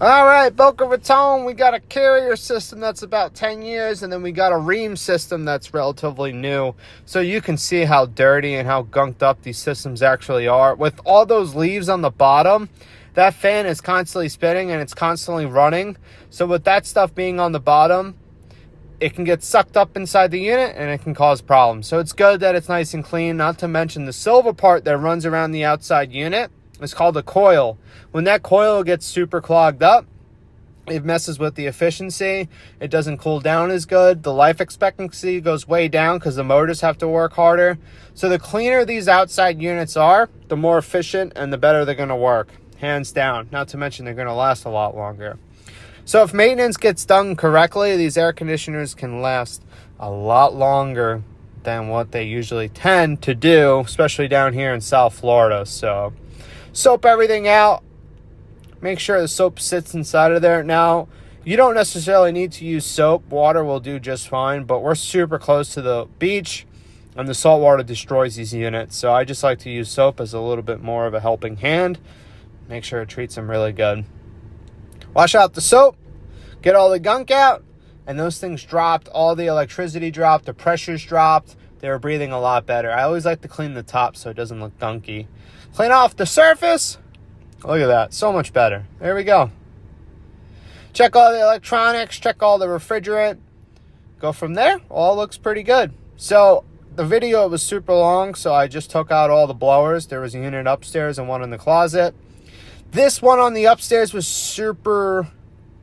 All right, Boca Raton, we got a carrier system that's about 10 years, and then we got a ream system that's relatively new. So you can see how dirty and how gunked up these systems actually are. With all those leaves on the bottom, that fan is constantly spinning and it's constantly running. So with that stuff being on the bottom, it can get sucked up inside the unit and it can cause problems. So it's good that it's nice and clean, not to mention the silver part that runs around the outside unit. It's called a coil. When that coil gets super clogged up, it messes with the efficiency. It doesn't cool down as good. The life expectancy goes way down because the motors have to work harder. So the cleaner these outside units are, the more efficient and the better they're going to work. Hands down. Not to mention they're going to last a lot longer. So if maintenance gets done correctly, these air conditioners can last a lot longer than what they usually tend to do, especially down here in South Florida. So soap everything out. Make sure the soap sits inside of there. Now, you don't necessarily need to use soap. Water will do just fine, but we're super close to the beach, and the salt water destroys these units. So I just like to use soap as a little bit more of a helping hand. Make sure it treats them really good. Wash out the soap, get all the gunk out, and those things dropped. All the electricity dropped, the pressures dropped. They were breathing a lot better. I always like to clean the top so it doesn't look gunky. Clean off the surface. Look at that. So much better. There we go. Check all the electronics. Check all the refrigerant. Go from there. All looks pretty good. So the video was super long, so I just took out all the blowers. There was a unit upstairs and one in the closet. This one on the upstairs was super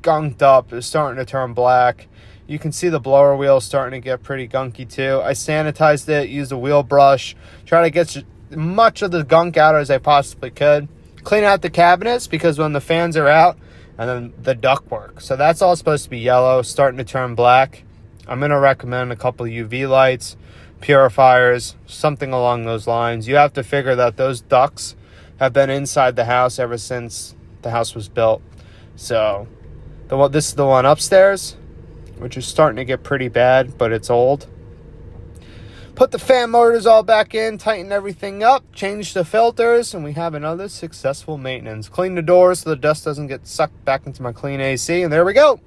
gunked up. It was starting to turn black. You can see the blower wheel starting to get pretty gunky too. I sanitized it, used a wheel brush, try to get as much of the gunk out as I possibly could. Clean out the cabinets because when the fans are out, and then the ductwork. So that's all supposed to be yellow, starting to turn black. I'm going to recommend a couple of UV lights, purifiers, something along those lines. You have to figure that those ducts have been inside the house ever since the house was built. So this is the one upstairs, which is starting to get pretty bad, but it's old. Put the fan motors all back in, tighten everything up, change the filters, and we have another successful maintenance. Clean the doors so the dust doesn't get sucked back into my clean AC, and there we go.